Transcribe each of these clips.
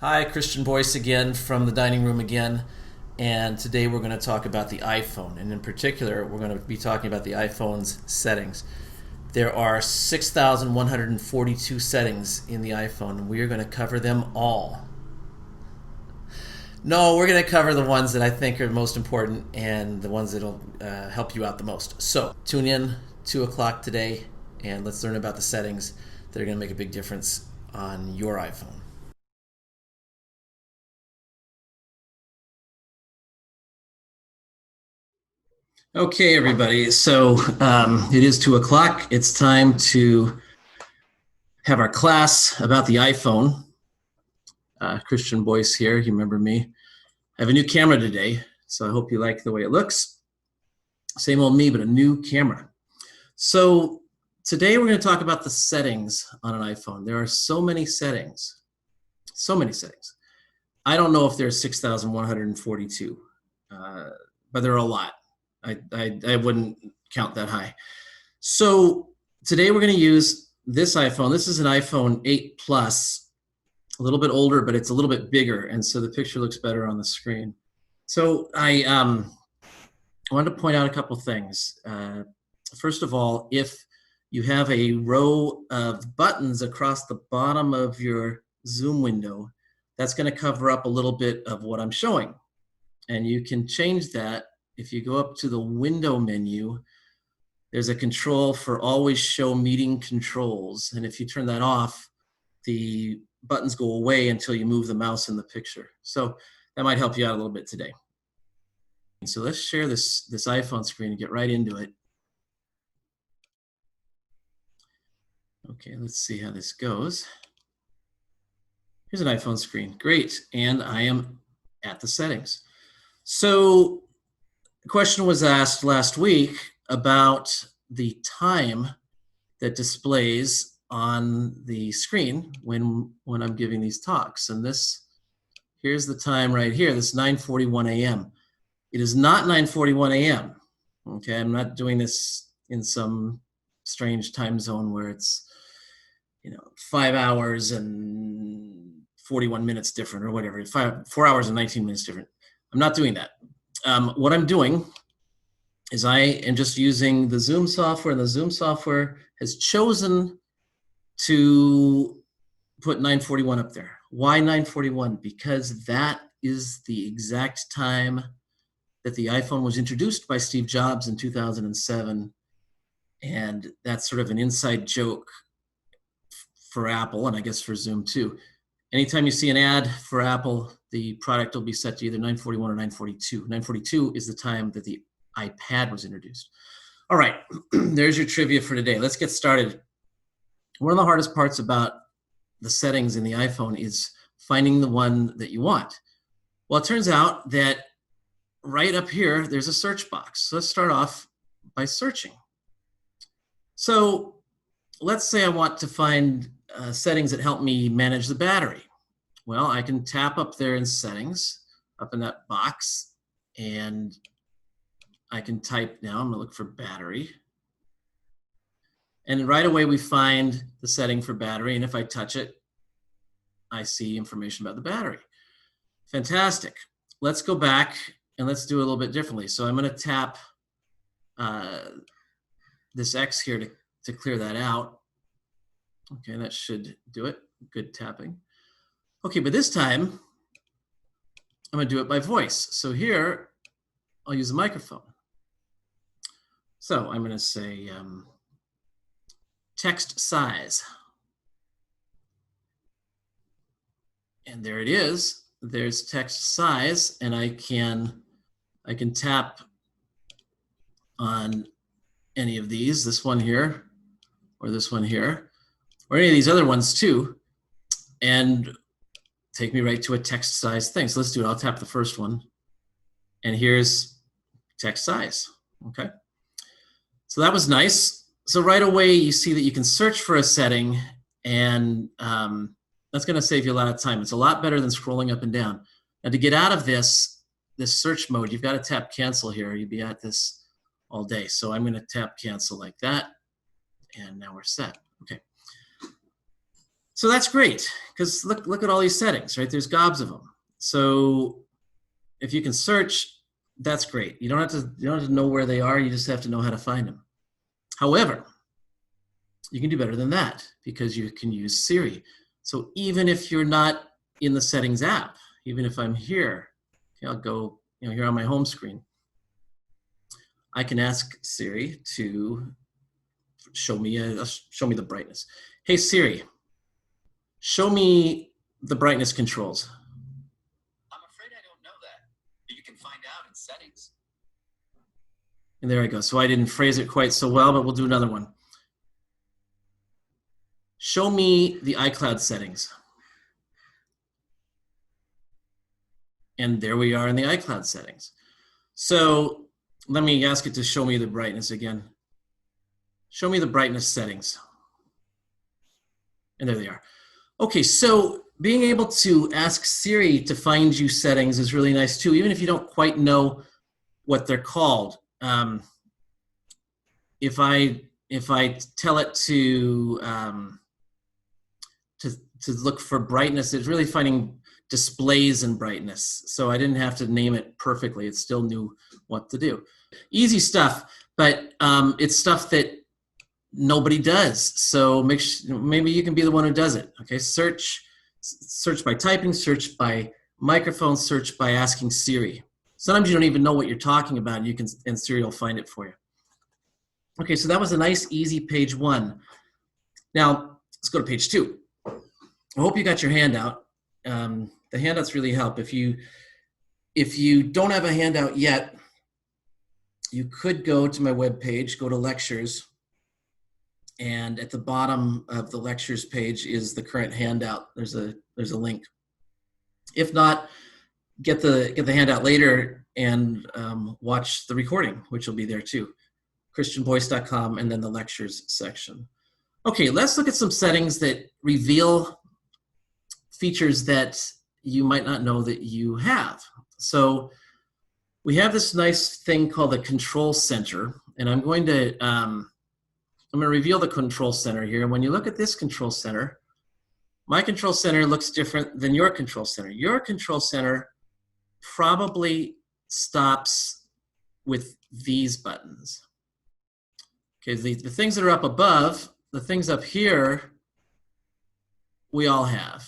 Hi, Christian Boyce again from the dining room again. And today we're going to talk about the iPhone. And in particular, we're going to be talking about the iPhone's settings. There are 6,142 settings in the iPhone, and we are going to cover them all. No, we're going to cover the ones that I think are most important and the ones that will help you out the most. So tune in 2 o'clock today, and let's learn about the settings that are going to make a big difference on your iPhone. Okay, everybody. So it is 2 o'clock. It's time to have our class about the iPhone. Christian Boyce here. You remember me. I have a new camera today, so I hope you like the way it looks. Same old me, but a new camera. So today we're going to talk about the settings on an iPhone. There are so many settings. So many settings. I don't know if there's 6,142, but there are a lot. I wouldn't count that high. So today we're going to use this iPhone. This is an iPhone 8 Plus, a little bit older, but it's a little bit bigger, and so the picture looks better on the screen. So I wanted to point out a couple things. First of all, if you have a row of buttons across the bottom of your Zoom window, that's going to cover up a little bit of what I'm showing. And you can change that. If you go up to the window menu, there's a control for always show meeting controls. And if you turn that off, the buttons go away until you move the mouse in the picture. So that might help you out a little bit today. So let's share this iPhone screen and get right into it. Okay, let's see how this goes. Here's an iPhone screen. Great. And I am at the settings. So the question was asked last week about the time that displays on the screen when I'm giving these talks. And here's the time right here. This is 9:41 a.m. It is not 9:41 a.m. Okay, I'm not doing this in some strange time zone where it's 5 hours and 41 minutes different or whatever. 4 hours and 19 minutes different. I'm not doing that. What I'm doing is I am just using the Zoom software, and the Zoom software has chosen to put 9:41 up there. Why 9:41? Because that is the exact time that the iPhone was introduced by Steve Jobs in 2007, and that's sort of an inside joke for Apple, and I guess for Zoom too. Anytime you see an ad for Apple, the product will be set to either 9:41 or 9:42. 9:42 is the time that the iPad was introduced. All right, there's your trivia for today. Let's get started. One of the hardest parts about the settings in the iPhone is finding the one that you want. Well, it turns out that right up here, there's a search box. So let's start off by searching. So let's say I want to find settings that help me manage the battery. Well, I can tap up there in settings, up in that box, and I can type now. I'm going to look for battery. And right away, we find the setting for battery. And if I touch it, I see information about the battery. Fantastic. Let's go back and let's do it a little bit differently. So I'm going to tap this X here to clear that out. Okay, that should do it. Good tapping. Okay, but this time, I'm going to do it by voice. So here, I'll use the microphone. So I'm going to say text size. And there it is. There's text size, and I can tap on any of these, this one here, or this one here, or any of these other ones too, and take me right to a text size thing. So let's do it. I'll tap the first one, and here's text size. Okay. So that was nice. So right away, you see that you can search for a setting, and that's going to save you a lot of time. It's a lot better than scrolling up and down. Now, to get out of this search mode, you've got to tap cancel here. You'd be at this all day. So I'm going to tap cancel like that, and now we're set. Okay. So that's great, because look at all these settings, right? There's gobs of them. So if you can search, that's great. You don't have to know where they are. You just have to know how to find them. However, you can do better than that, because you can use Siri. So even if you're not in the settings app, even if I'm here, okay, I'll go, here on my home screen, I can ask Siri to show me the brightness. Hey Siri, show me the brightness controls. I'm afraid I don't know that. You can find out in settings. And there I go. So I didn't phrase it quite so well, but we'll do another one. Show me the iCloud settings. And there we are in the iCloud settings. So let me ask it to show me the brightness again. Show me the brightness settings. And there they are. Okay, so being able to ask Siri to find you settings is really nice too, even if you don't quite know what they're called. If I tell it to look for brightness, it's really finding displays and brightness. So I didn't have to name it perfectly. It still knew what to do. Easy stuff, but it's stuff that nobody does. So maybe you can be the one who does it. Okay, search by typing, search by microphone, search by asking Siri. Sometimes you don't even know what you're talking about, and Siri will find it for you. Okay, so that was a nice, easy page 1. Now, let's go to page 2. I hope you got your handout. The handouts really help. If you don't have a handout yet, you could go to my webpage, go to lectures, and at the bottom of the lectures page is the current handout. There's a link. If not, get the handout later and watch the recording, which will be there too. christianvoice.com, and then the lectures section. Okay, let's look at some settings that reveal features that you might not know that you have. So we have this nice thing called the control center, and I'm going to reveal the control center here. And when you look at this control center, my control center looks different than your control center. Your control center probably stops with these buttons. Okay, the things that are up above, the things up here, we all have.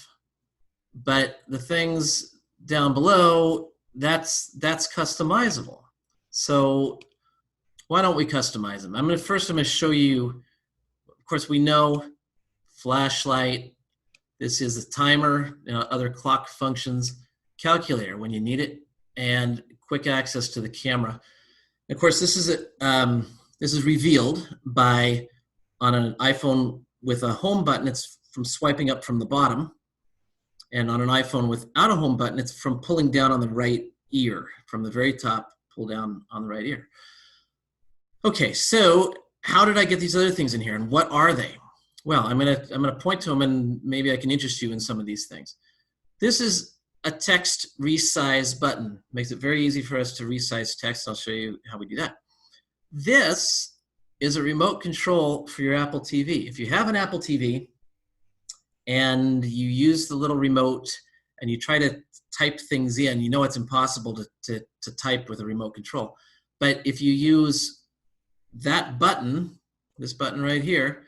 But the things down below, that's customizable. So why don't we customize them? I'm going to show you, of course, we know flashlight. This is a timer, other clock functions, calculator when you need it, and quick access to the camera. And of course, this is revealed on an iPhone with a home button. It's from swiping up from the bottom. And on an iPhone without a home button, it's from pulling down on the right ear. From the very top, pull down on the right ear. Okay, so how did I get these other things in here, and what are they? Well, I'm gonna point to them, and maybe I can interest you in some of these things. This is a text resize button. Makes it very easy for us to resize text. I'll show you how we do that. This is a remote control for your Apple TV. If you have an Apple TV and you use the little remote and you try to type things in, you know it's impossible to type with a remote control. But if you use that button, this button right here,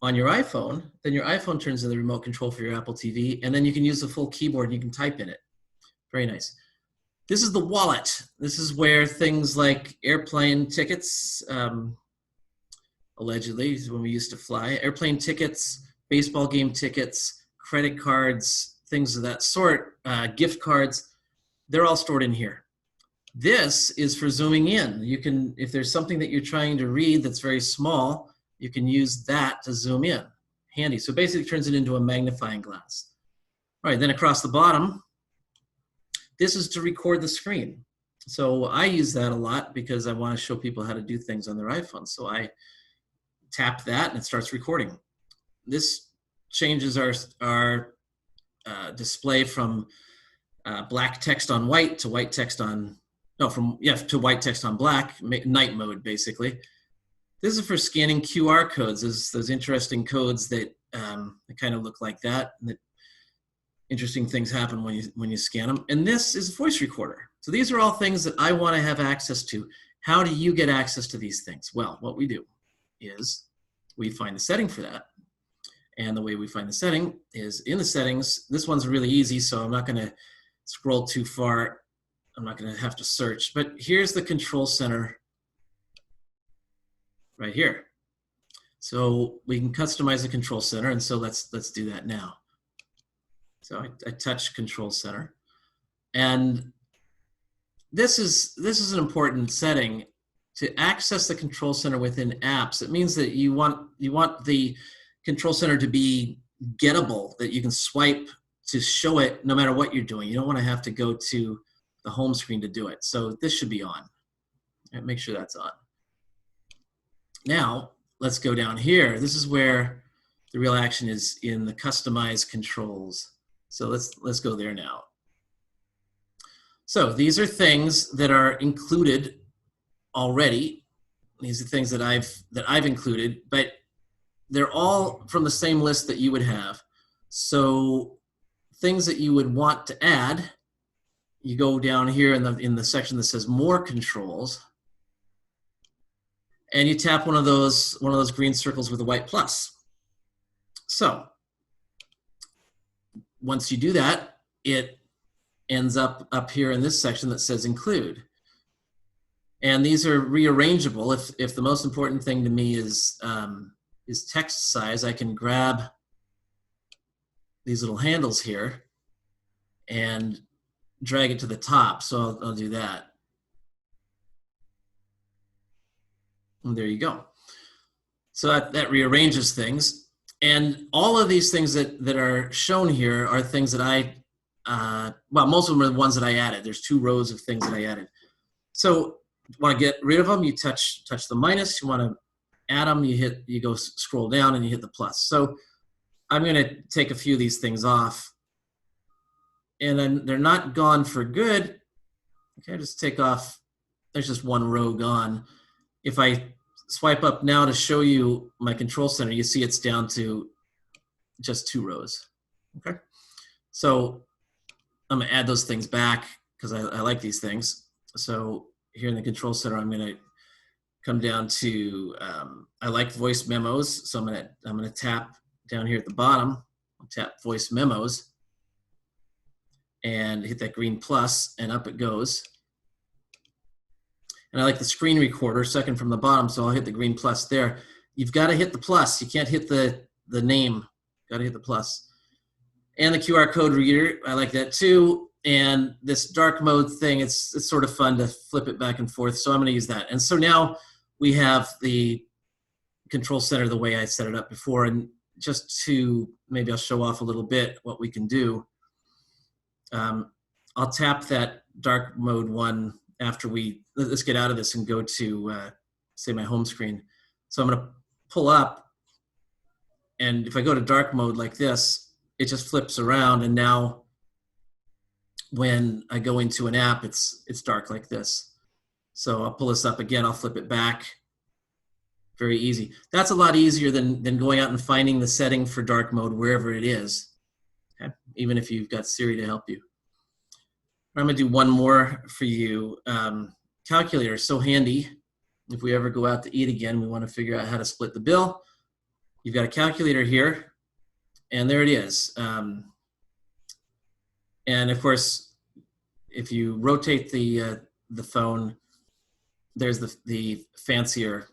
on your iPhone, then your iPhone turns into the remote control for your Apple TV, and then you can use the full keyboard and you can type in it. Very nice. This is the wallet. This is where things like airplane tickets, allegedly, is when we used to fly, airplane tickets, baseball game tickets, credit cards, things of that sort, gift cards, they're all stored in here. This is for zooming in. You can, if there's something that you're trying to read that's very small, you can use that to zoom in. Handy. So basically it turns it into a magnifying glass. All right, then across the bottom, this is to record the screen. So I use that a lot because I want to show people how to do things on their iPhone. So I tap that and it starts recording. This changes our display from black text on white to white text on, to white text on black, night mode basically. This is for scanning QR codes, those interesting codes that They kind of look like that. And interesting things happen when you scan them. And this is a voice recorder. So these are all things that I want to have access to. How do you get access to these things? Well, what we do is we find the setting for that. And the way we find the setting is in the settings. This one's really easy, so I'm not going to scroll too far. I'm not going to have to search. But here's the control center right here. So we can customize the control center, and so let's do that now. So I touch control center, and this is an important setting to access the control center within apps. It means that you want the control center to be gettable, that you can swipe to show it no matter what you're doing. You don't want to have to go to the home screen to do it. So this should be on. Right, make sure that's on. Now let's go down here. This is where the real action is in the customize controls. So let's go there now. So these are things that are included already. These are things that I've included, but they're all from the same list that you would have. So things that you would want to add, you go down here in the section that says more controls, and you tap one of those green circles with a white plus. So once you do that, it ends up here in this section that says include. And these are rearrangeable. If the most important thing to me is text size, I can grab these little handles here and drag it to the top. So I'll do that. And there you go. So that rearranges things. And all of these things that are shown here are things that well, most of them are the ones that I added. There's 2 rows of things that I added. So want to get rid of them, you touch the minus. You want to add them, you go scroll down and you hit the plus. So I'm going to take a few of these things off. And then they're not gone for good. Okay, just take off. There's just 1 row gone. If I swipe up now to show you my control center, you see it's down to just 2 rows. Okay, so I'm gonna add those things back because I like these things. So here in the control center, I'm gonna come down to I like voice memos, so I'm gonna tap down here at the bottom. I'll tap voice memos and hit that green plus, and up it goes. And I like the screen recorder, second from the bottom, so I'll hit the green plus there. You've got to hit the plus. You can't hit the name. Got to hit the plus. And the QR code reader, I like that too. And this dark mode thing, it's sort of fun to flip it back and forth, so I'm going to use that. And so now we have the control center the way I set it up before. And just to, maybe I'll show off a little bit what we can do. I'll tap that dark mode one after let's get out of this and go to, say, my home screen. So I'm going to pull up, and if I go to dark mode like this, it just flips around, and now when I go into an app, it's dark like this. So I'll pull this up again, I'll flip it back. Very easy. That's a lot easier than going out and finding the setting for dark mode wherever it is, okay? Even if you've got Siri to help you. I'm gonna do one more for you. Calculator, so handy. If we ever go out to eat again, we wanna figure out how to split the bill. You've got a calculator here, and there it is. And of course, if you rotate the phone, there's the fancier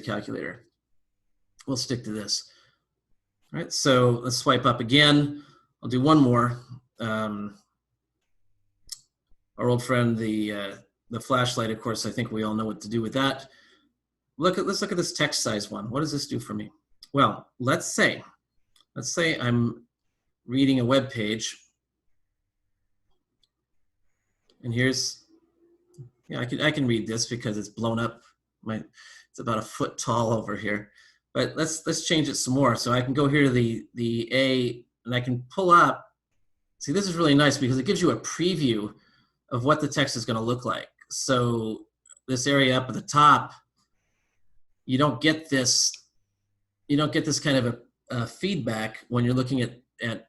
calculator. We'll stick to this. All right, so let's swipe up again. I'll do one more. Our old friend, the flashlight, of course, I think we all know what to do with that. Let's look at this text size one. What does this do for me? Well, let's say I'm reading a web page, and here's, yeah, I can read this because it's blown up. It's about a foot tall over here. But let's change it some more. So I can go here to the A, and I can pull up. See, this is really nice because it gives you a preview of what the text is going to look like. So this area up at the top, you don't get this you don't get this kind of a feedback when you're looking at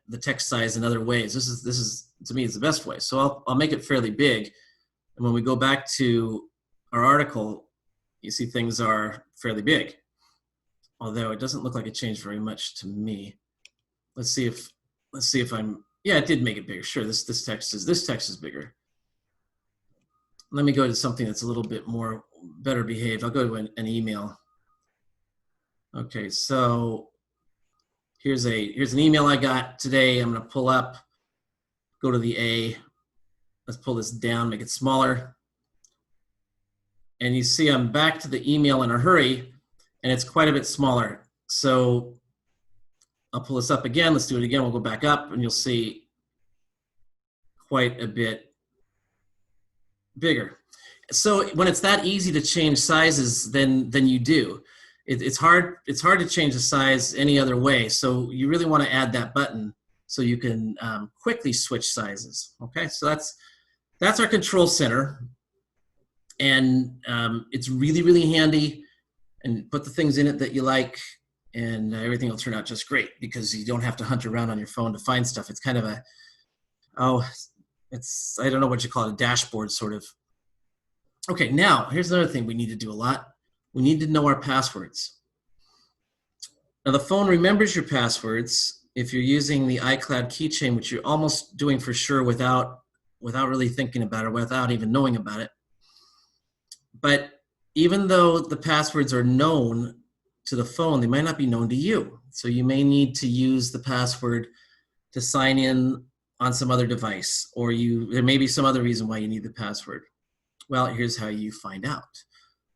the text size in other ways. This is to me, is the best way. So I'll make it fairly big. And when we go back to our article, you see things are fairly big. Although it doesn't look like it changed very much to me. Let's see if I'm, yeah, it did make it bigger. Sure, this text is bigger. Let me go to something that's a little bit more better behaved. I'll go to an email. Okay, so here's an email I got today. I'm gonna pull up, go to the A. Let's pull this down, make it smaller. And you see I'm back to the email in a hurry, and it's quite a bit smaller. So I'll pull this up again. Let's do it again. We'll go back up, and you'll see quite a bit bigger. So when it's that easy to change sizes, then you do. It's hard to change the size any other way. So you really want to add that button so you can quickly switch sizes. Okay, so that's our control center, and it's really, really handy. And put the things in it that you like, and everything will turn out just great because you don't have to hunt around on your phone to find stuff. It's kind of I don't know what you call it, a dashboard sort of. Okay, now here's another thing we need to do a lot. We need to know our passwords. Now the phone remembers your passwords if you're using the iCloud keychain, which you're almost doing for sure without really thinking about it, without even knowing about it. But even though the passwords are known to the phone, they might not be known to you. So you may need to use the password to sign in on some other device, or there may be some other reason why you need the password. Well, here's how you find out.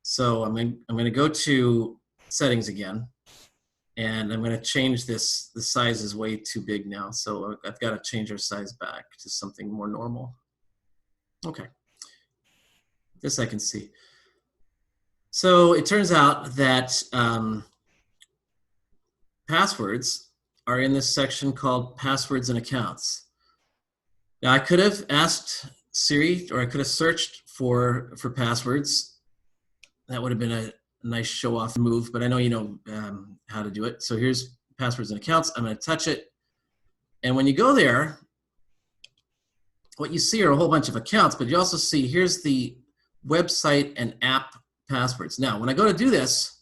So I'm going to go to settings again, and I'm going to change this. The size is way too big now, so I've got to change our size back to something more normal. Okay, this I can see. So it turns out that passwords are in this section called passwords and accounts. Now I could have asked Siri, or I could have searched for passwords. That would have been a nice show-off move, but I know you know how to do it. So here's passwords and accounts. I'm going to touch it. And when you go there, what you see are a whole bunch of accounts, but you also see here's the website and app passwords. Now, when I go to do this,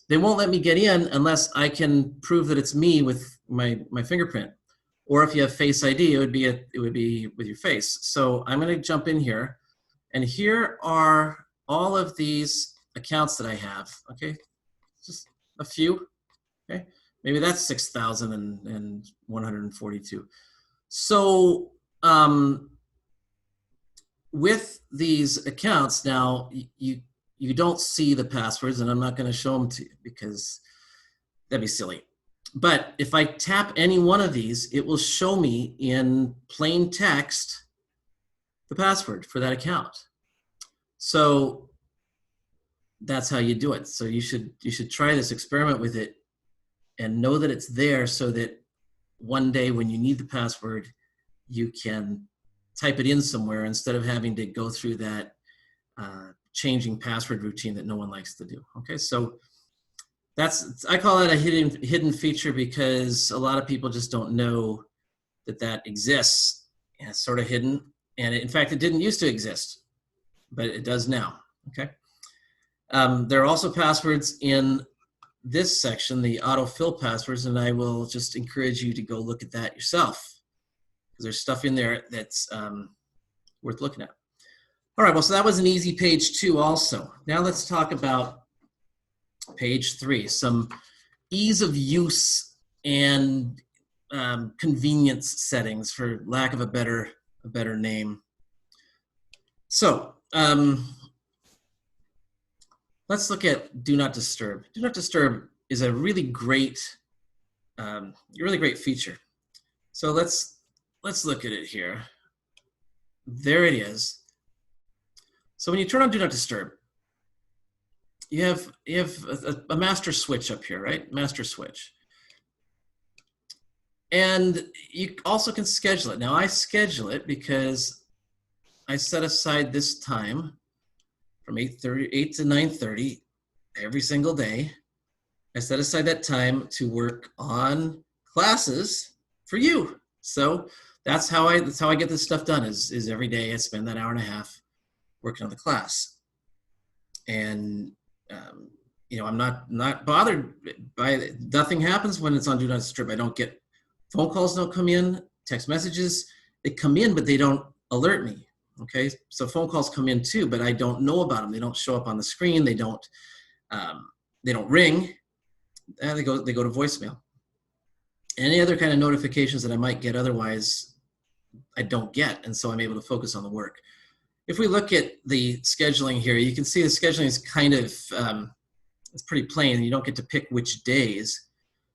they won't let me get in unless I can prove that it's me with my fingerprint. Or if you have Face ID, it would be with your face. So I'm going to jump in here, and here are all of these accounts that I have. Okay, just a few. Okay, maybe that's 6,142. So with these accounts now, you don't see the passwords, and I'm not going to show them to you because that'd be silly. But if I tap any one of these, it will show me in plain text the password for that account. So that's how you do it. So you should try this, experiment with it, and know that it's there so that one day when you need the password, you can type it in somewhere instead of having to go through that changing password routine that no one likes to do. Okay, so I call that a hidden feature because a lot of people just don't know that exists, and it's sort of hidden. And in fact, it didn't used to exist, but it does now. Okay. There are also passwords in this section, the autofill passwords, and I will just encourage you to go look at that yourself because there's stuff in there that's worth looking at. All right, well, so that was an easy page 2 also. Now let's talk about page 3, some ease of use and convenience settings, for lack of a better name. So let's look at Do Not Disturb. Do Not Disturb is a really great feature. So let's look at it here. There it is. So when you turn on Do Not Disturb, you have a master switch up here, right? Master switch. And you also can schedule it. Now I schedule it because I set aside this time from 8 to 9:30 every single day I set aside that time to work on classes for you. So that's how I get this stuff done. Is every day I spend that hour and a half working on the class, and I'm not bothered by it. Nothing happens when it's on Do Not Disturb. I don't get phone calls. Don't come in. Text messages, they come in, but they don't alert me. Okay, so phone calls come in too, but I don't know about them. They don't show up on the screen. They don't ring. And they go to voicemail. Any other kind of notifications that I might get otherwise, I don't get, and so I'm able to focus on the work. If we look at the scheduling here, you can see the scheduling is kind of it's pretty plain. You don't get to pick which days.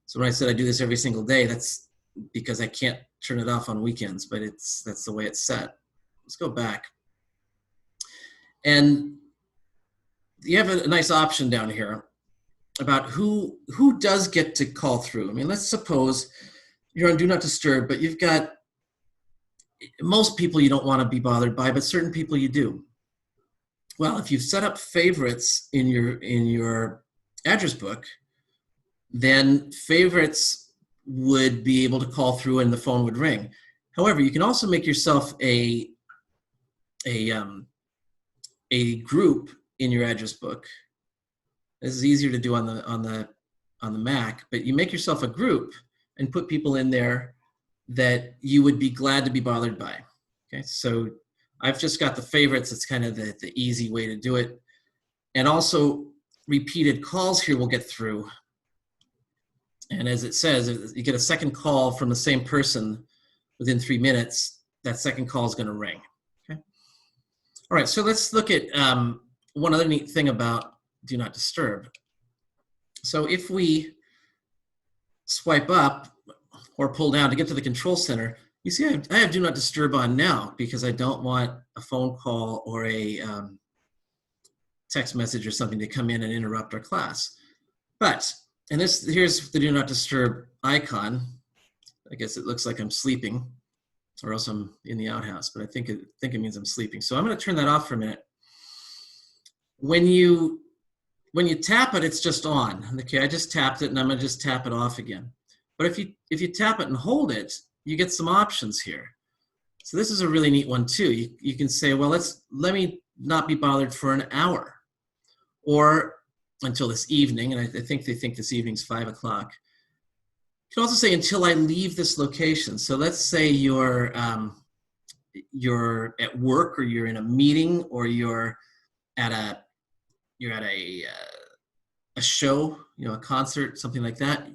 So when I said I do this every single day, that's because I can't turn it off on weekends, but that's the way it's set. Let's go back. And you have a nice option down here about who does get to call through. I mean, let's suppose you're on Do Not Disturb, but you've got most people you don't want to be bothered by, but certain people you do. Well, if you've set up favorites in your address book, then favorites would be able to call through and the phone would ring. However, you can also make yourself a group in your address book. This is easier to do on the Mac, but you make yourself a group and put people in there that you would be glad to be bothered by. Okay, so I've just got the favorites. It's kind of the easy way to do it. And also repeated calls here will get through. And as it says, if you get a second call from the same person within 3 minutes, that second call is going to ring. Okay. All right, so let's look at one other neat thing about Do Not Disturb. So if we swipe up or pull down to get to the control center, you see I have Do Not Disturb on now because I don't want a phone call or a text message or something to come in and interrupt our class. But, and here's the Do Not Disturb icon. I guess it looks like I'm sleeping or else I'm in the outhouse, but I think it means I'm sleeping. So I'm going to turn that off for a minute. When you tap it, it's just on. Okay, I just tapped it and I'm going to just tap it off again. But if you tap it and hold it, you get some options here. So this is a really neat one too. You can say, well, let me not be bothered for an hour or until this evening. And I think they think this evening's 5 o'clock. You can also say until I leave this location. So let's say you're at work or you're in a meeting or you're at a show, a concert, something like that.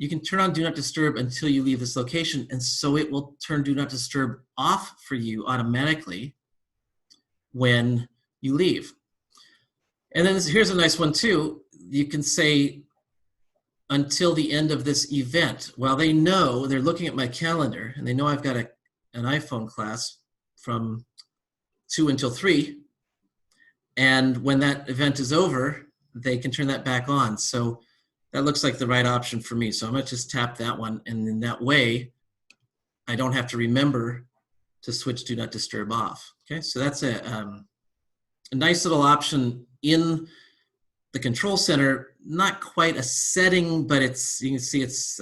You can turn on Do Not Disturb until you leave this location, and so it will turn Do Not Disturb off for you automatically when you leave. And then here's a nice one too. You can say until the end of this event. Well, they're looking at my calendar, and they know I've got an iPhone class from 2 until 3. And when that event is over, they can turn that back on. So that looks like the right option for me. So I'm going to just tap that one. And in that way, I don't have to remember to switch Do Not Disturb off. Okay, so that's a nice little option in the control center. Not quite a setting, but you can see it's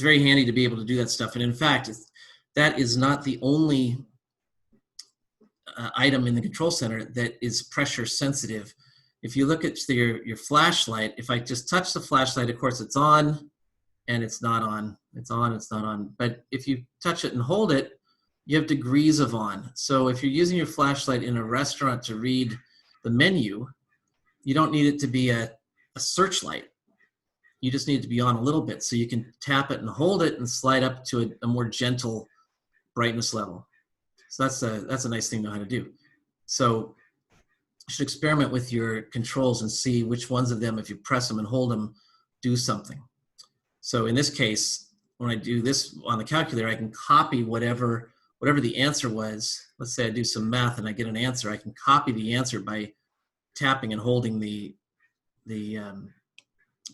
very handy to be able to do that stuff. And in fact, that is not the only item in the control center that is pressure sensitive. If you look at your flashlight, if I just touch the flashlight, of course it's on and it's not on. It's on, it's not on. But if you touch it and hold it, you have degrees of on. So if you're using your flashlight in a restaurant to read the menu, you don't need it to be a searchlight. You just need it to be on a little bit. So you can tap it and hold it and slide up to a more gentle brightness level. So that's a nice thing to know how to do. So you should experiment with your controls and see which ones of them, if you press them and hold them, do something. So in this case, when I do this on the calculator, I can copy whatever the answer was. Let's say I do some math and I get an answer. I can copy the answer by tapping and holding the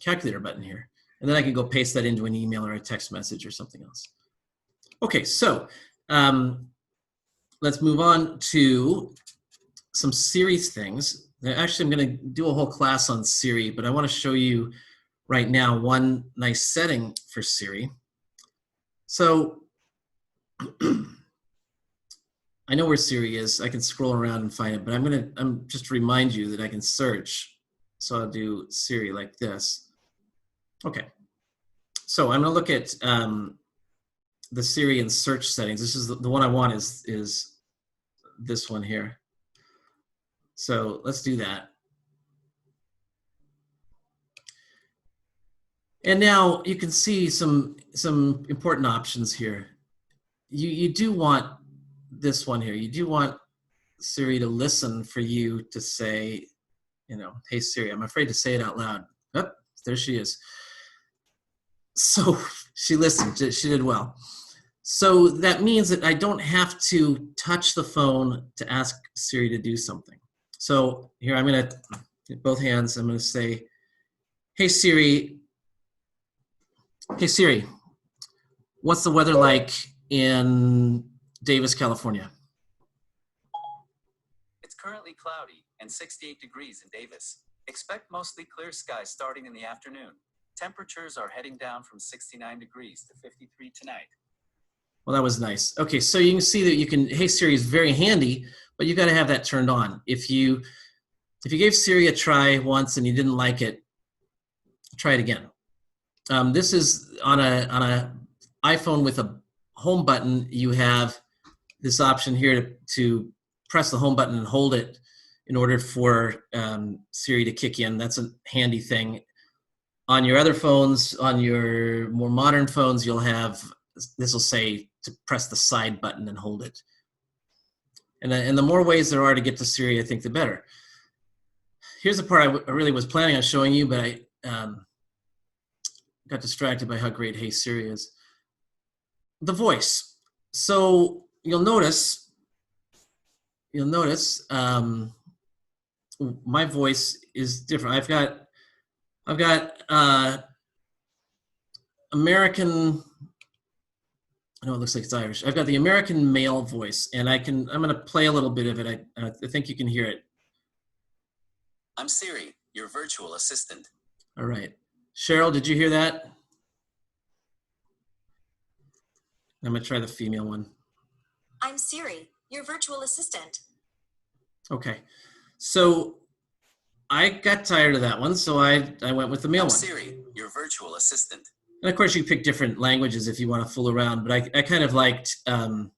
calculator button here. And then I can go paste that into an email or a text message or something else. Okay, so let's move on to some serious things. Actually, I'm going to do a whole class on Siri, but I want to show you right now one nice setting for Siri. So I know where Siri is. I can scroll around and find it, but I'm just to remind you that I can search. So I'll do Siri like this. Okay. So I'm going to look at the Siri and search settings. This is the one I want is this one here. So let's do that. And now you can see some important options here. You do want this one here. You do want Siri to listen for you to say, you know, hey Siri. I'm afraid to say it out loud. Oh, there she is. So she listened. She did well. So that means that I don't have to touch the phone to ask Siri to do something. So here I'm going to, both hands, I'm going to say, hey Siri, what's the weather like in Davis, California? It's currently cloudy and 68 degrees in Davis. Expect mostly clear skies starting in the afternoon. Temperatures are heading down from 69 degrees to 53 tonight. Well, that was nice. Okay, so you can see that you can, hey Siri is very handy, but you got to have that turned on. If you gave Siri a try once and you didn't like it, try it again. This is on a iPhone with a home button. You have this option here to press the home button and hold it in order for Siri to kick in. That's a handy thing. On your other phones, on your more modern phones, you'll have, this will say to press the side button and hold it. And the more ways there are to get to Siri, I think the better. Here's the part I really was planning on showing you, but I got distracted by how great Hey Siri is. The voice. So you'll notice my voice is different. I've got American, I know it looks like it's Irish. I've got the American male voice, and I'm going to play a little bit of it. I think you can hear it. I'm Siri, your virtual assistant. All right. Cheryl, did you hear that? I'm going to try the female one. I'm Siri, your virtual assistant. Okay. So I got tired of that one, so I went with the male I'm one. Siri, your virtual assistant. And of course, you pick different languages if you want to fool around, but I kind of liked, I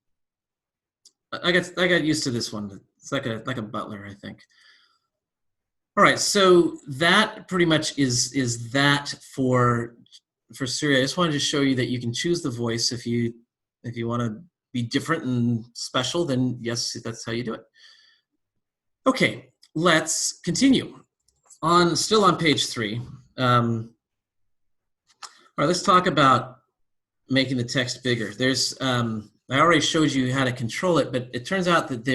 got used to this one. It's like a butler, I think. All right, so that pretty much is that for Siri. I just wanted to show you that you can choose the voice if you want to be different and special. Then yes, that's how you do it. Okay, let's continue. Still on page 3. All right, let's talk about making the text bigger. There's I already showed you how to control it, but it turns out that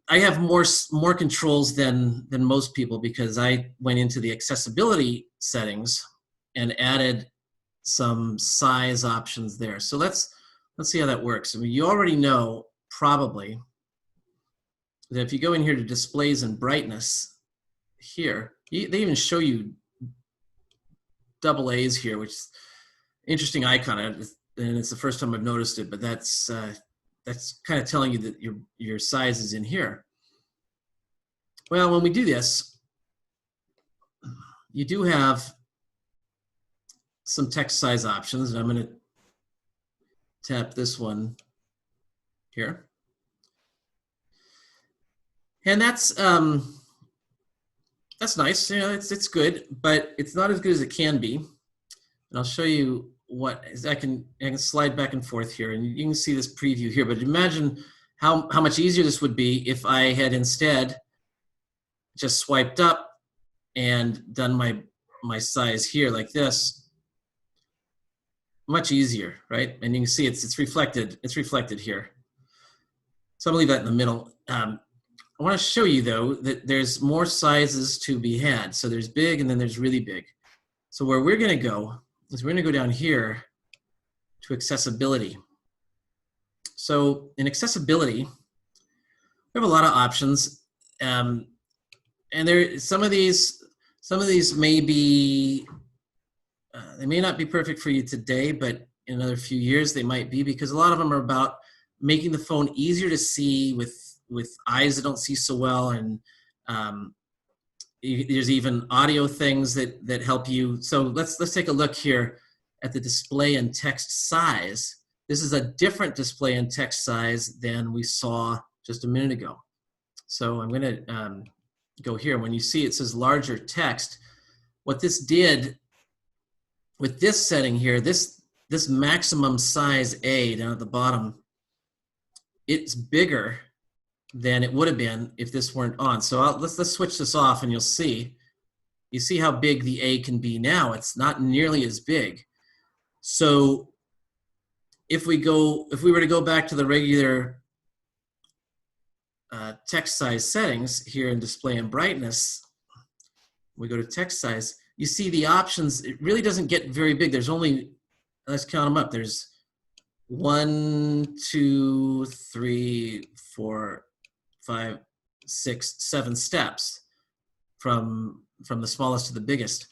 I have more controls than most people because I went into the accessibility settings and added some size options there. So let's see how that works. I mean, you already know probably that if you go in here to displays and brightness here, they even show you double A's here, which is an interesting icon, and it's the first time I've noticed it, but that's kind of telling you that your size is in here. Well, when we do this, you do have some text size options, and I'm going to tap this one here. And that's nice. You know, it's good, but it's not as good as it can be. And I'll show you what I can slide back and forth here, and you can see this preview here. But imagine how much easier this would be if I had instead just swiped up and done my size here like this. Much easier, right? And you can see it's reflected here. So I'll leave that in the middle. I want to show you though that there's more sizes to be had. So there's big and then there's really big. So where we're going to go is we're going to go down here to accessibility. So in accessibility, we have a lot of options. and there some of these may be they may not be perfect for you today, but in another few years they might be, because a lot of them are about making the phone easier to see with eyes that don't see so well, and um, there's even audio things that help you. So let's take a look here at the display and text size. This is a different display and text size than we saw just a minute ago. So I'm going to go here. When you see it says larger text, what this did with this setting here, this maximum size A down at the bottom, it's bigger than it would have been if this weren't on. So let's switch this off, and you'll see. You see how big the A can be now. It's not nearly as big. So if we were to go back to the regular text size settings here in display and brightness, we go to text size, you see the options. It really doesn't get very big. There's only, let's count them up. There's 1, 2, 3, 4, 5, 6, 7 steps from the smallest to the biggest.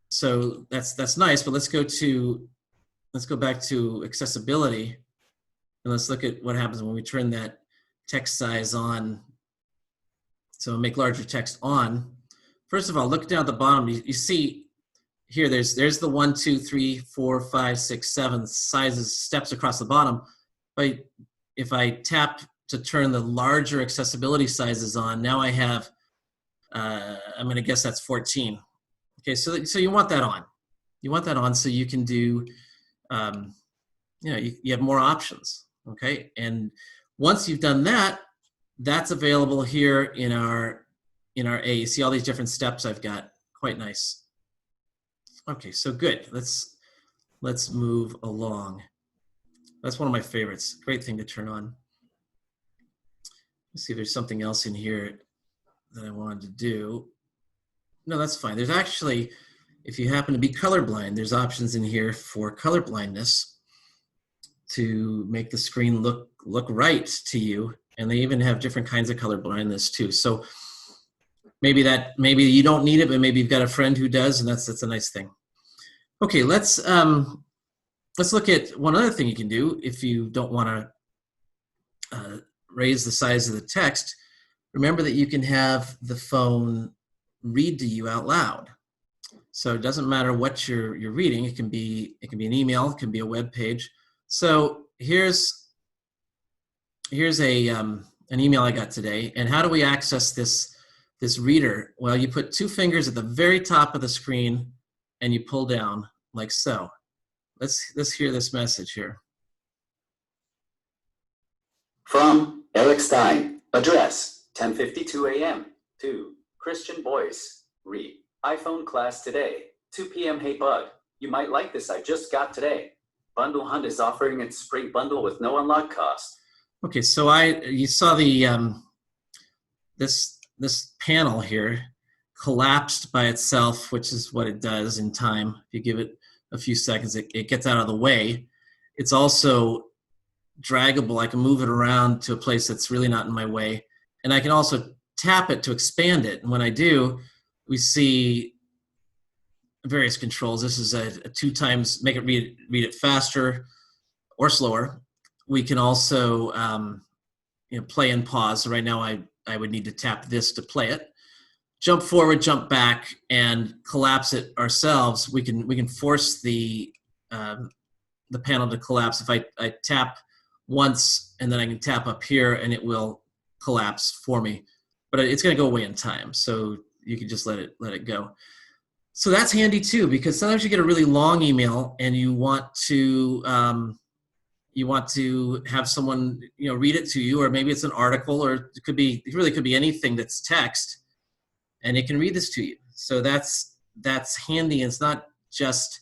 So that's nice, but let's go back to accessibility, and let's look at what happens when we turn that text size on. So make larger text on. First of all, look down at the bottom. You see here, there's the 1, 2, 3, 4, 5, 6, 7 steps across the bottom. But if I tap to turn the larger accessibility sizes on, now I have, I'm going to guess that's 14. Okay, so you want that on. You want that on so you can do, you have more options. Okay, and once you've done that, that's available here in our A. You see all these different steps I've got. Quite nice. Okay, so good. Let's move along. That's one of my favorites. Great thing to turn on. Let's see if there's something else in here that I wanted to do. No, that's fine. There's actually, if you happen to be colorblind, there's options in here for colorblindness to make the screen look right to you. And they even have different kinds of colorblindness too. So maybe you don't need it, but maybe you've got a friend who does, and that's a nice thing. Okay, let's look at one other thing you can do if you don't want to raise the size of the text. Remember that you can have the phone read to you out loud. So it doesn't matter what you're reading. It can be an email, it can be a web page. So here's an email I got today. And how do we access this reader? Well, you put 2 fingers at the very top of the screen and you pull down like so. Let's hear this message here. From Eric Stein. Address 10:52 a.m. to Christian Boyce. Read iPhone class today 2 p.m. Hey bud, you might like this. I just got today. Bundle Hunt is offering its spring bundle with no unlock cost. Okay, so you saw the this panel here collapsed by itself, which is what it does in time. If you give it a few seconds, it gets out of the way. It's also draggable. I can move it around to a place that's really not in my way. And I can also tap it to expand it. And when I do, we see various controls. This is a 2 times, make it read it faster or slower. We can also play and pause. So right now I would need to tap this to play it. Jump forward, jump back, and collapse it ourselves. We can force the panel to collapse. If I tap once and then I can tap up here and it will collapse for me. But it's going to go away in time, so you can just let it go. So that's handy too, because sometimes you get a really long email and you want to have someone read it to you, or maybe it's an article, or it really could be anything that's text, and it can read this to you. So that's handy. And it's not just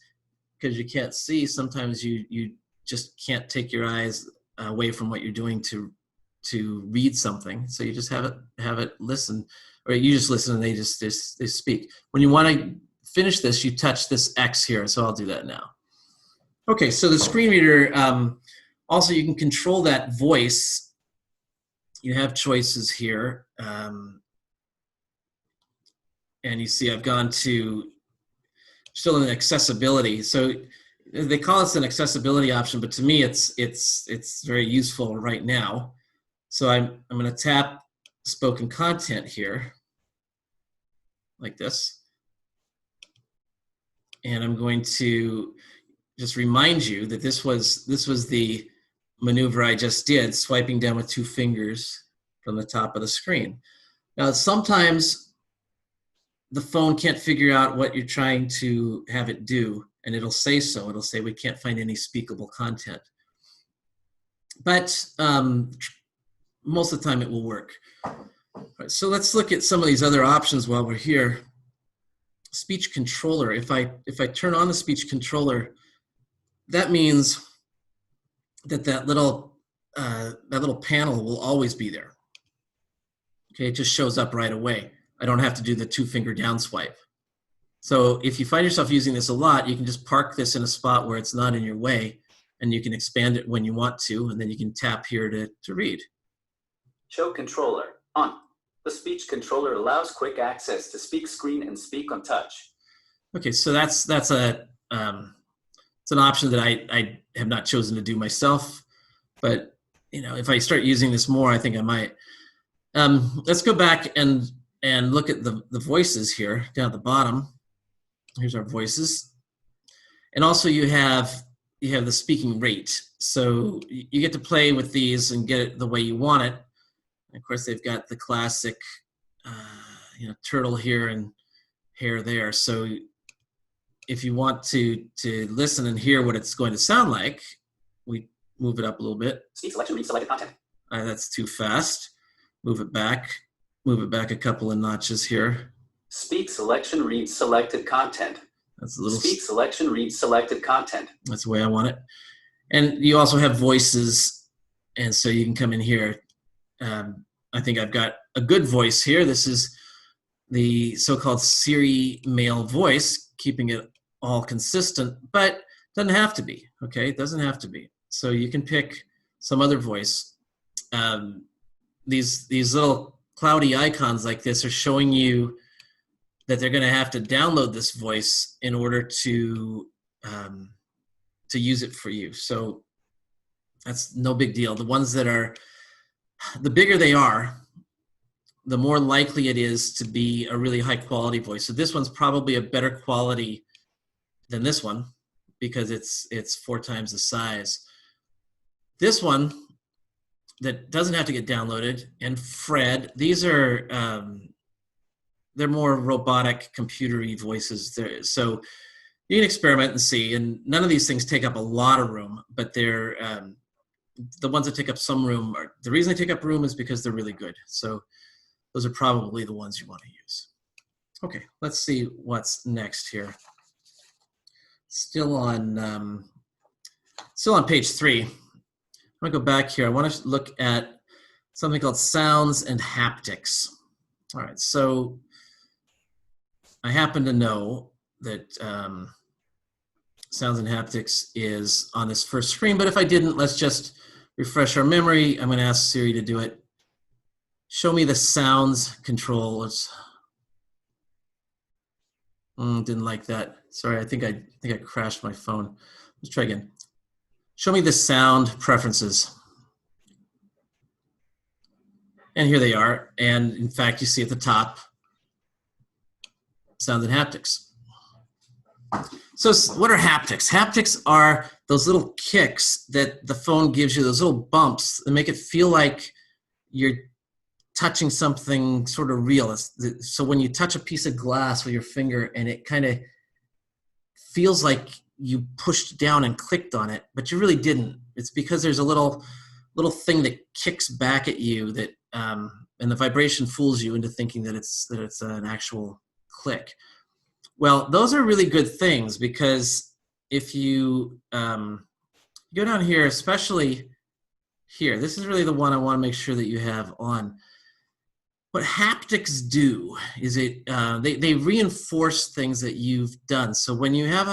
because you can't see. Sometimes you just can't take your eyes away from what you're doing to read something. So you just have it listen, or you just listen and they speak. When you want to finish this, you touch this X here. So I'll do that now. Okay, so the screen reader, also you can control that voice. You have choices here. And you see I've gone to still in accessibility. So they call this an accessibility option, but to me it's very useful right now. So I'm going to tap spoken content here like this. And I'm going to just remind you that this was the maneuver I just did, swiping down with 2 fingers from the top of the screen. Now, sometimes the phone can't figure out what you're trying to have it do, and it'll say so. It'll say, we can't find any speakable content. But most of the time it will work. All right, so let's look at some of these other options while we're here. Speech controller. If I turn on the speech controller, that means that little panel will always be there. Okay, it just shows up right away. I don't have to do the 2-finger down swipe. So if you find yourself using this a lot, you can just park this in a spot where it's not in your way, and you can expand it when you want to, and then you can tap here to read. Show controller on. The speech controller allows quick access to speak screen and speak on touch. Okay, so that's it's an option that I have not chosen to do myself, but if I start using this more, I think I might. Let's go back and look at the voices here down at the bottom. Here's our voices, and also you have the speaking rate. So you get to play with these and get it the way you want it. And of course, they've got the classic, turtle here and hair there. So if you want to listen and hear what it's going to sound like, we move it up a little bit. Speak selection, read selected content. That's too fast. Move it back a couple of notches here. Speak selection, read selected content. That's a little. Speak selection, read selected content. That's the way I want it. And you also have voices, and so you can come in here. I think I've got a good voice here. This is the so-called Siri male voice, keeping it all consistent, but it doesn't have to be, okay? It doesn't have to be. So you can pick some other voice. These little cloudy icons like this are showing you that they're going to have to download this voice in order to use it for you. So that's no big deal. The ones that are, the bigger they are, the more likely it is to be a really high quality voice. So this one's probably a better quality than this one because it's 4 times the size. This one that doesn't have to get downloaded, and Fred, these are they're more robotic, computer-y voices. So you can experiment and see, and none of these things take up a lot of room, but they're the ones that take up some room. The reason they take up room is because they're really good. So those are probably the ones you want to use. Okay, let's see what's next here. Still on page 3. I'm gonna go back here. I want to look at something called sounds and haptics. All right, so I happen to know that sounds and haptics is on this first screen, but if I didn't, let's just refresh our memory. I'm going to ask Siri to do it. Show me the sounds controls. Didn't like that. Sorry, I think I crashed my phone. Let's try again. Show me the sound preferences. And here they are. And in fact, you see at the top, sounds and haptics. So what are haptics? Haptics are those little kicks that the phone gives you, those little bumps that make it feel like you're touching something sort of real. So when you touch a piece of glass with your finger and it kind of feels like you pushed down and clicked on it, but you really didn't. It's because there's a little thing that kicks back at you that, and the vibration fools you into thinking that it's an actual click. Well, those are really good things because if you go down here, especially here, this is really the one I want to make sure that you have on. What haptics do is they reinforce things that you've done. So when you have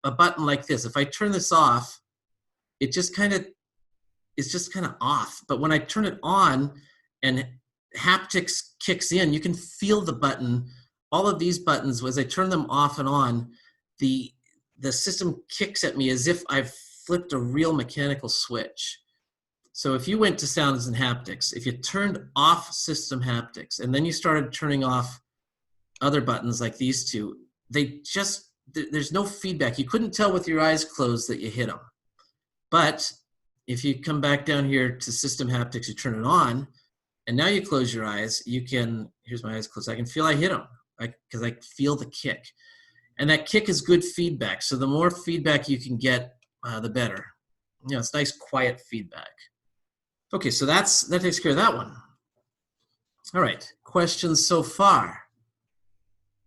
a button like this, if I turn this off, it's just kind of off. But when I turn it on and haptics kicks in, you can feel the button all of these buttons, as I turn them off and on, the system kicks at me as if I've flipped a real mechanical switch. So if you went to sounds and haptics, if you turned off system haptics and then you started turning off other buttons like these two, there's no feedback. You couldn't tell with your eyes closed that you hit them. But if you come back down here to system haptics, you turn it on, and now you close your eyes, you can, here's my eyes closed, I can feel I hit them because I feel the kick. And that kick is good feedback. So the more feedback you can get, the better. You know, it's nice, quiet feedback. Okay, so that takes care of that one. All right, questions so far?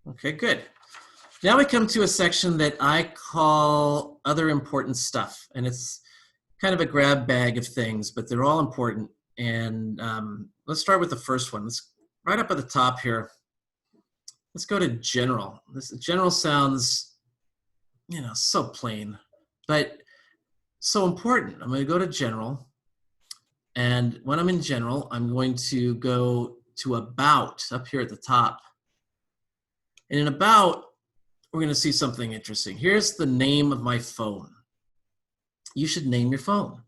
Okay, good. Now we come to a section that I call other important stuff. And it's kind of a grab bag of things, but they're all important. And let's start with the first one. Let's right up at the top here. Let's go to general. This general sounds, you know, so plain, but so important. I'm going to go to general. And when I'm in general, I'm going to go to about up here at the top. And in about, we're going to see something interesting. Here's the name of my phone. You should name your phone.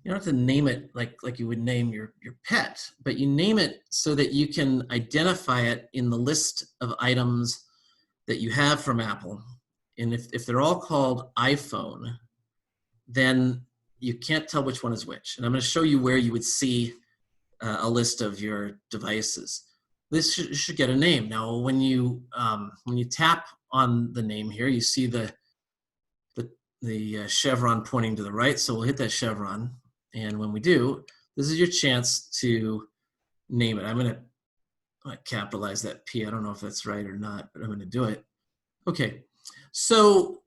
You don't have to name it like you would name your pet, but you name it so that you can identify it in the list of items that you have from Apple. And if they're all called iPhone, then you can't tell which one is which. And I'm going to show you where you would see a list of your devices. This should get a name. Now, when you tap on the name here, you see the chevron pointing to the right. So we'll hit that chevron. And when we do, this is your chance to name it. I'm going to capitalize that P. I don't know if that's right or not, but I'm going to do it. Okay. So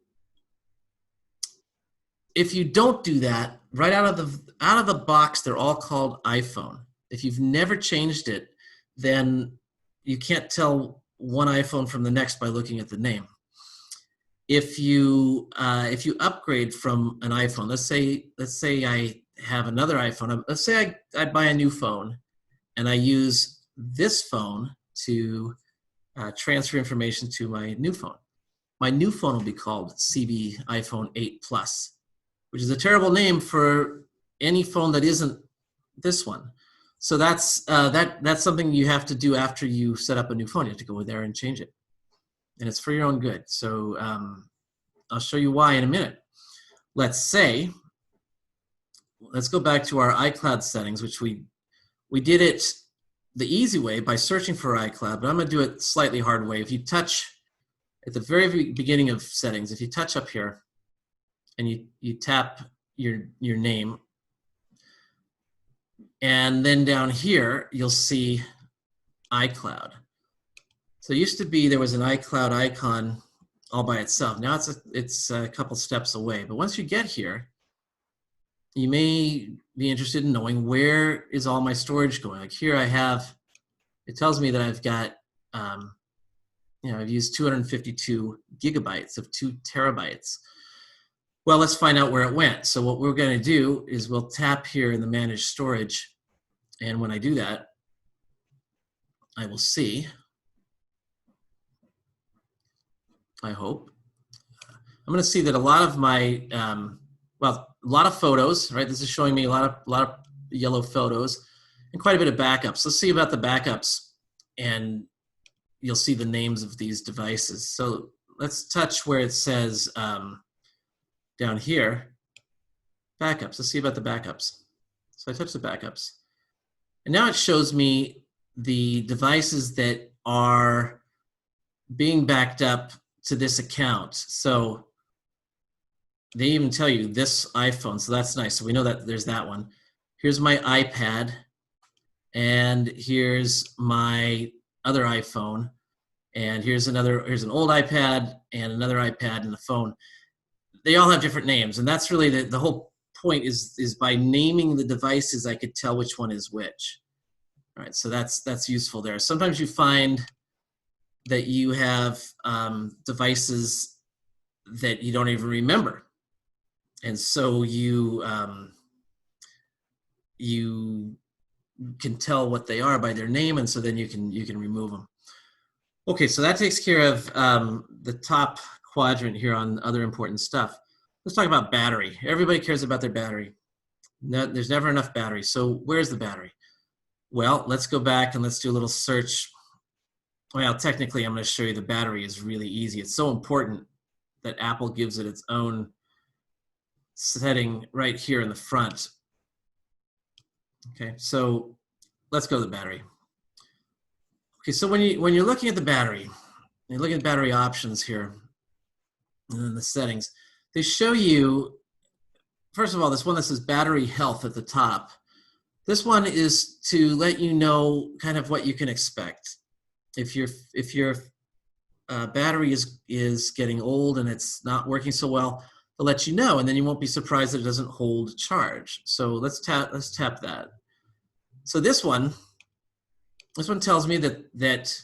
if you don't do that, right out of the box, they're all called iPhone. If you've never changed it, then you can't tell one iPhone from the next by looking at the name. If you upgrade from an iPhone, let's say I have another iPhone. Let's say I buy a new phone, and I use this phone to transfer information to my new phone. My new phone will be called CB iPhone 8 Plus, which is a terrible name for any phone that isn't this one. So that's something you have to do after you set up a new phone. You have to go there and change it, and it's for your own good. So I'll show you why in a minute. Let's go back to our iCloud settings, which we did it the easy way by searching for iCloud, but I'm going to do it slightly hard way. If you touch at the very beginning of settings, if you touch up here and you tap your name, and then down here you'll see iCloud. So it used to be there was an iCloud icon all by itself. Now it's a couple steps away. But once you get here, you may be interested in knowing where is all my storage going. Like here I have, it tells me that I've got, I've used 252 gigabytes of 2 terabytes. Well, let's find out where it went. So what we're going to do is we'll tap here in the manage storage. And when I do that, I will see, I hope, I'm going to see that a lot of my, a lot of photos, right? This is showing me a lot of yellow photos and quite a bit of backups. Let's see about the backups, and you'll see the names of these devices. So let's touch where it says down here, backups. Let's see about the backups. So I touch the backups. And now it shows me the devices that are being backed up to this account. So they even tell you this iPhone, so that's nice. So we know that there's that one. Here's my iPad, and here's my other iPhone, and here's an old iPad and another iPad and the phone. They all have different names, and that's really the whole point is by naming the devices, I could tell which one is which. All right, so that's useful there. Sometimes you find that you have devices that you don't even remember. And so you can tell what they are by their name, and so then you can remove them. Okay, so that takes care of the top quadrant here on other important stuff. Let's talk about battery. Everybody cares about their battery. No, there's never enough battery. So where's the battery? Well, let's go back and let's do a little search. Well, technically, I'm going to show you the battery is really easy. It's so important that Apple gives it its own setting right here in the front. Okay, so let's go to the battery. Okay, so when you're looking at the battery, you're looking at battery options here, and then the settings, they show you, first of all, this one that says battery health at the top. This one is to let you know kind of what you can expect. If your battery is getting old and it's not working so well, they'll let you know, and then you won't be surprised that it doesn't hold charge. So let's tap that. So this one tells me that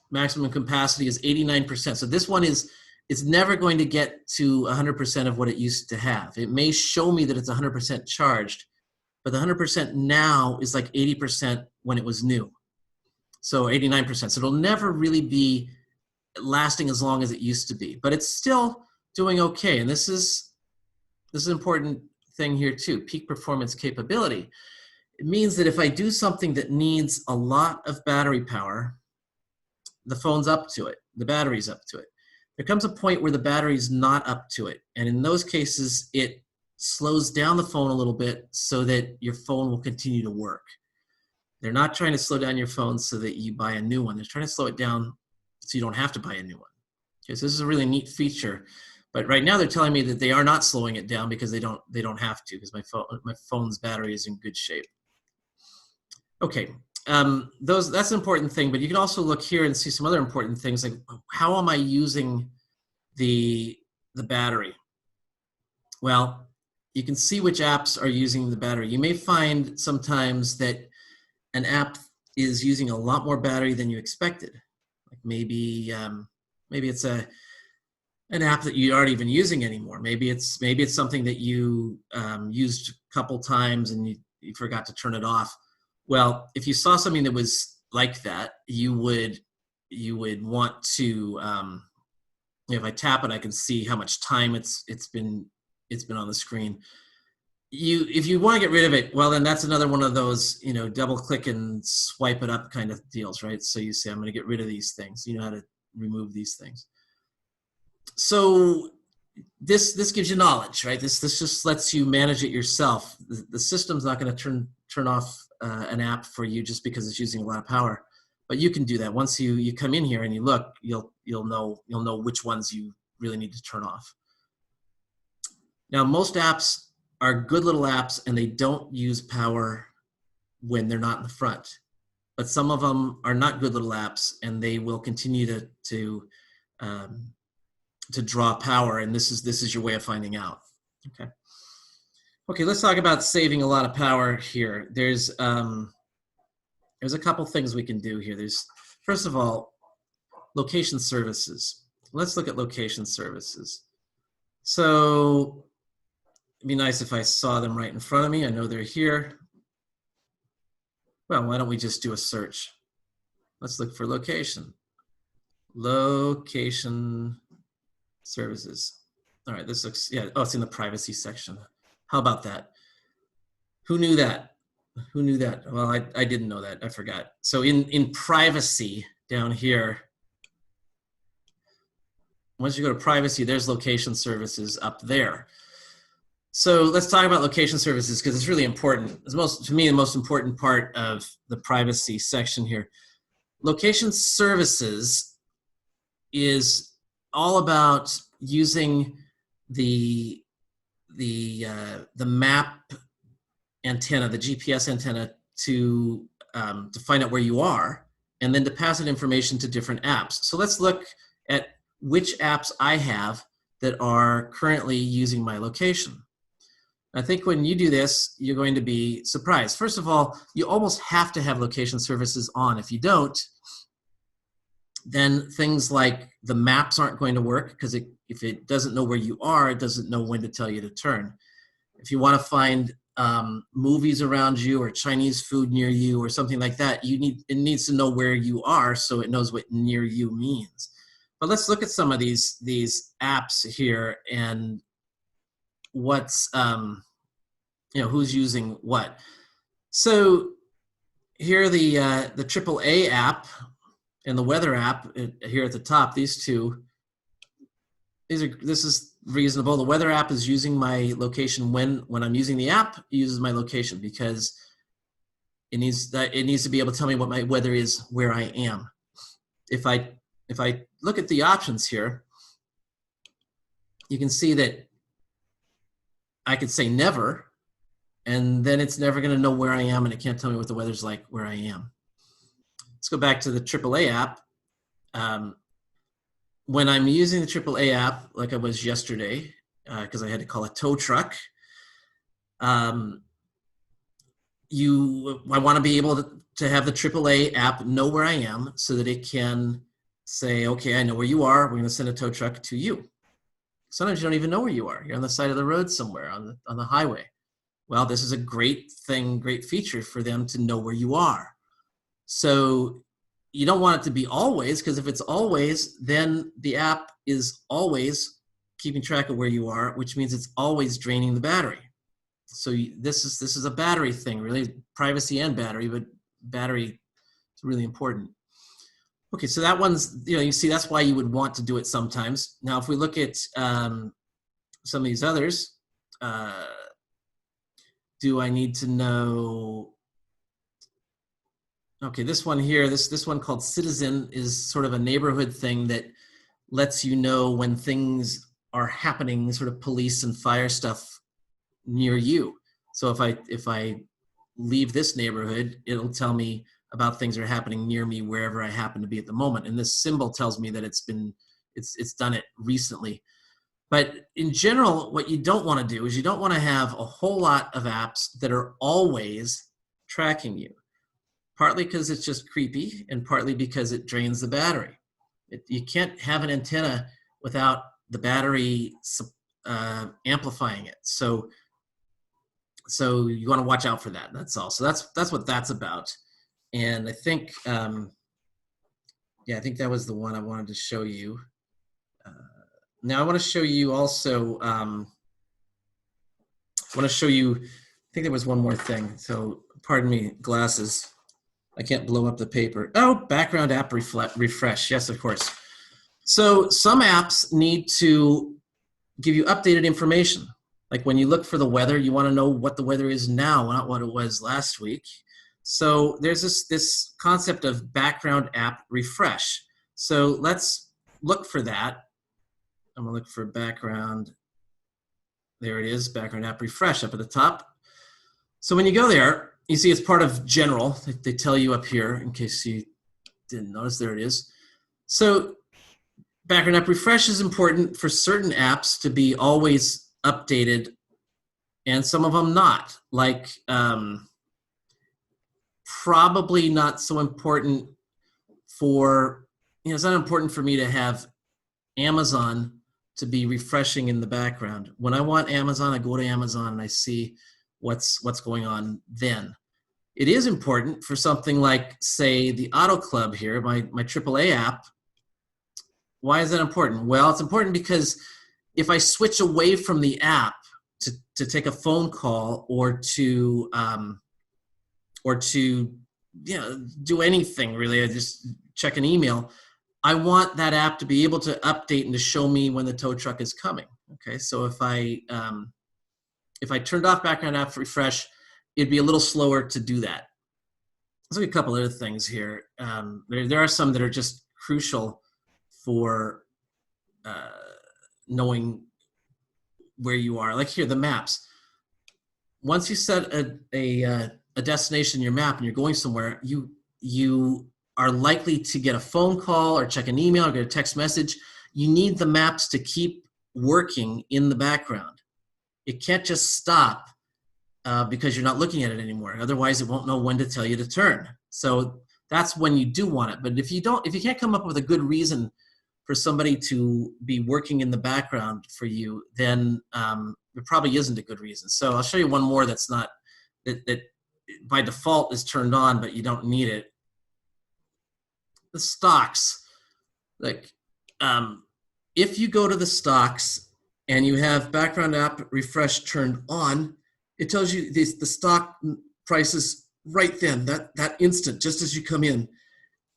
maximum capacity is 89%. So this one is never going to get to 100% of what it used to have. It may show me that it's 100% charged, but the 100% now is like 80% when it was new. So 89%. So it'll never really be lasting as long as it used to be, but it's still doing okay. And this is an important thing here too, peak performance capability. It means that if I do something that needs a lot of battery power, the phone's up to it, the battery's up to it. There comes a point where the battery's not up to it. And in those cases, it slows down the phone a little bit so that your phone will continue to work. They're not trying to slow down your phone so that you buy a new one. They're trying to slow it down so you don't have to buy a new one. Okay, so this is a really neat feature. But right now they're telling me that they are not slowing it down because they don't have to, because my phone's battery is in good shape. Okay, that's an important thing, but you can also look here and see some other important things, like how am I using the battery? Well, you can see which apps are using the battery. You may find sometimes that an app is using a lot more battery than you expected. Like maybe it's an app that you aren't even using anymore. Maybe it's something that you used a couple times and you forgot to turn it off. Well, if you saw something that was like that, you would want to. If I tap it, I can see how much time it's been on the screen. If you want to get rid of it, well, then that's another one of those, double click and swipe it up kind of deals, right? So you say, I'm going to get rid of these things. You know how to remove these things. So this gives you knowledge, right? This just lets you manage it yourself. The system's not going to turn off an app for you just because it's using a lot of power, but you can do that. Once you come in here and you look, you'll know which ones you really need to turn off. Now, most apps are good little apps and they don't use power when they're not in the front, but some of them are not good little apps and they will continue to draw power, and this is your way of finding out. Okay, let's talk about saving a lot of power here. There's a couple things we can do here. There's, first of all, location services. Let's look at location services. So it'd be nice if I saw them right in front of me. I know they're here. Well, why don't we just do a search? Let's look for location. Location services. All right, this looks, yeah, oh, it's in the privacy section. How about that? Who knew that? Who knew that? Well, I didn't know that, I forgot. So in privacy down here, once you go to privacy, there's location services up there. So let's talk about location services because it's really important. It's to me, the most important part of the privacy section here. Location services is all about using the map antenna, the GPS antenna, to find out where you are, and then to pass that information to different apps. So let's look at which apps I have that are currently using my location. I think when you do this, you're going to be surprised. First of all, you almost have to have location services on. If you don't, then things like the maps aren't going to work because if it doesn't know where you are, it doesn't know when to tell you to turn. If you want to find movies around you or Chinese food near you or something like that, it needs to know where you are so it knows what near you means. But let's look at some of these apps here and what's who's using what. So here are the AAA app and the weather app here at the top. These two. This is reasonable. The weather app is using my location when I'm using the app. It uses my location because it needs to be able to tell me what my weather is where I am. If I look at the options here, you can see that I could say never, and then it's never going to know where I am, and it can't tell me what the weather's like where I am. Let's go back to the AAA app. When I'm using the AAA app, like I was yesterday, because I had to call a tow truck, I want to be able to have the AAA app know where I am so that it can say, okay, I know where you are. We're going to send a tow truck to you. Sometimes you don't even know where you are. You're on the side of the road somewhere on the highway. Well, this is a great feature for them to know where you are. So you don't want it to be always, because if it's always, then the app is always keeping track of where you are, which means it's always draining the battery. So this is a battery thing, really, privacy and battery, but battery is really important. Okay, so that one's, you see, that's why you would want to do it sometimes. Now, if we look at some of these others, do I need to know? Okay, this one here, this one called Citizen is sort of a neighborhood thing that lets you know when things are happening, sort of police and fire stuff near you. So if I leave this neighborhood, it'll tell me about things that are happening near me wherever I happen to be at the moment. And this symbol tells me that it's done it recently. But in general, what you don't want to do is you don't want to have a whole lot of apps that are always tracking you. Partly because it's just creepy, and partly because it drains the battery. You can't have an antenna without the battery amplifying it. So you want to watch out for that. That's all. So that's what that's about. And I think, I think that was the one I wanted to show you. Now I want to show you also. I want to show you. I think there was one more thing. So pardon me, glasses. I can't blow up the paper. Oh, background app refresh. Yes, of course. So some apps need to give you updated information. Like when you look for the weather, you want to know what the weather is now, not what it was last week. So there's this concept of background app refresh. So let's look for that. I'm going to look for background. There it is, background app refresh up at the top. So when you go there, you see it's part of general. They tell you up here, in case you didn't notice, there it is. So background app refresh is important for certain apps to be always updated, and some of them not. Like probably not so important for, it's not important for me to have Amazon to be refreshing in the background. When I want Amazon, I go to Amazon and I see what's going on then. It is important for something like, say, the Auto Club here, my AAA app. Why is that important? Well, it's important because if I switch away from the app to take a phone call or to do anything really, I just check an email, I want that app to be able to update and to show me when the tow truck is coming. Okay, so if I turned off background app refresh, it'd be a little slower to do that. Let's look at a couple other things here. There are some that are just crucial for knowing where you are. Like here, the maps. Once you set a destination in your map and you're going somewhere, you are likely to get a phone call or check an email or get a text message. You need the maps to keep working in the background. It can't just stop because you're not looking at it anymore. Otherwise, it won't know when to tell you to turn. So that's when you do want it. But if you can't come up with a good reason for somebody to be working in the background for you, then there probably isn't a good reason. So I'll show you one more that's not, that by default is turned on, but you don't need it. The stocks, like if you go to the stocks and you have background app refresh turned on, it tells you the stock prices right then, that instant, just as you come in.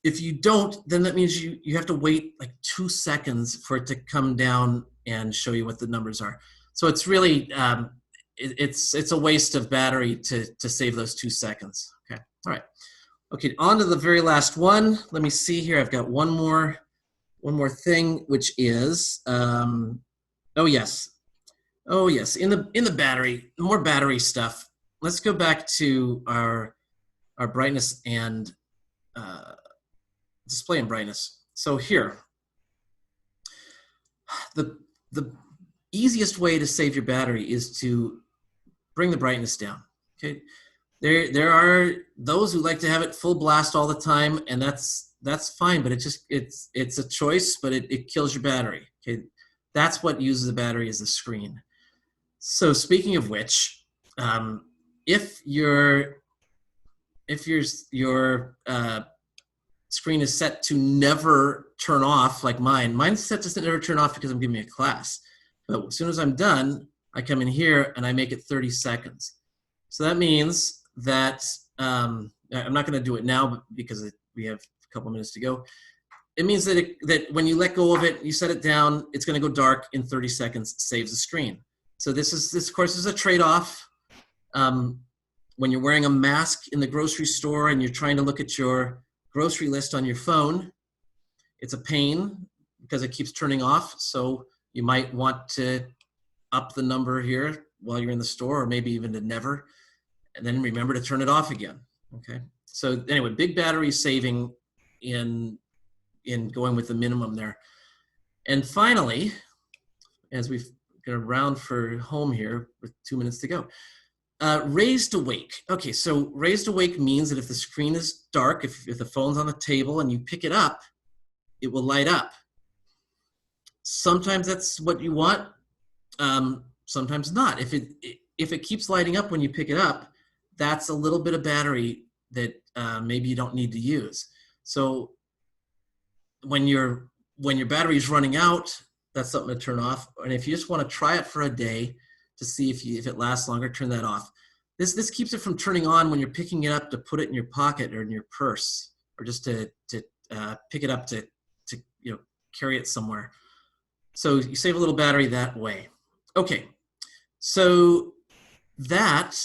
If you don't, then that means you have to wait like 2 seconds for it to come down and show you what the numbers are. So it's really, it's a waste of battery to save those 2 seconds. Okay, all right. Okay, on to the very last one. Let me see here. I've got one more thing, which is, oh yes, in the battery, more battery stuff. Let's go back to our brightness and display and brightness. So here, the easiest way to save your battery is to bring the brightness down. Okay, there are those who like to have it full blast all the time, and that's fine, but it's a choice, but it kills your battery. Okay, that's what uses the battery, is the screen. So speaking of which, if your screen is set to never turn off, like mine's set to never turn off because I'm giving a class. But as soon as I'm done, I come in here and I make it 30 seconds. So that means that I'm not going to do it now because we have a couple minutes to go. It means that when you let go of it, you set it down, it's going to go dark in 30 seconds, saves the screen. So this of course is a trade-off. When you're wearing a mask in the grocery store and you're trying to look at your grocery list on your phone, it's a pain because it keeps turning off. So you might want to up the number here while you're in the store, or maybe even to never, and then remember to turn it off again. Okay. So anyway, big battery saving in going with the minimum there. And finally, as we've got a round for home here with 2 minutes to go, raised awake. Okay, so raised awake means that if the screen is dark, if the phone's on the table and you pick it up, it will light up. Sometimes that's what you want, sometimes not. If it keeps lighting up when you pick it up, that's a little bit of battery that maybe you don't need to use. So when your battery is running out, that's something to turn off. And if you just want to try it for a day to see if it lasts longer, turn that off. This keeps it from turning on when you're picking it up to put it in your pocket or in your purse, or just to pick it up to carry it somewhere. So you save a little battery that way. Okay, so that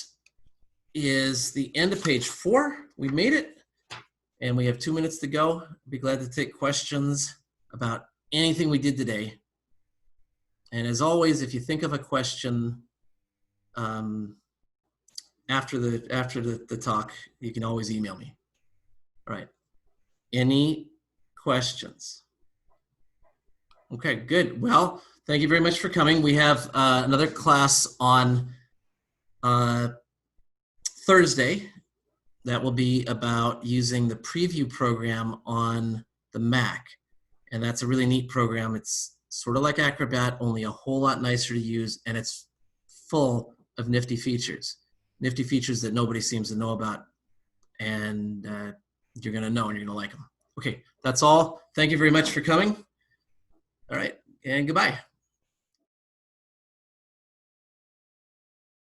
is the end of page 4. We made it, and we have 2 minutes to go. I'd be glad to take questions about anything we did today. And as always, if you think of a question after the talk, you can always email me. All right. Any questions? Okay, good. Well, thank you very much for coming. We have another class on Thursday that will be about using the preview program on the Mac. And that's a really neat program. It's sort of like Acrobat, only a whole lot nicer to use, and it's full of nifty features that nobody seems to know about. And you're going to know, and you're going to like them. Okay, that's all. Thank you very much for coming. All right, and goodbye.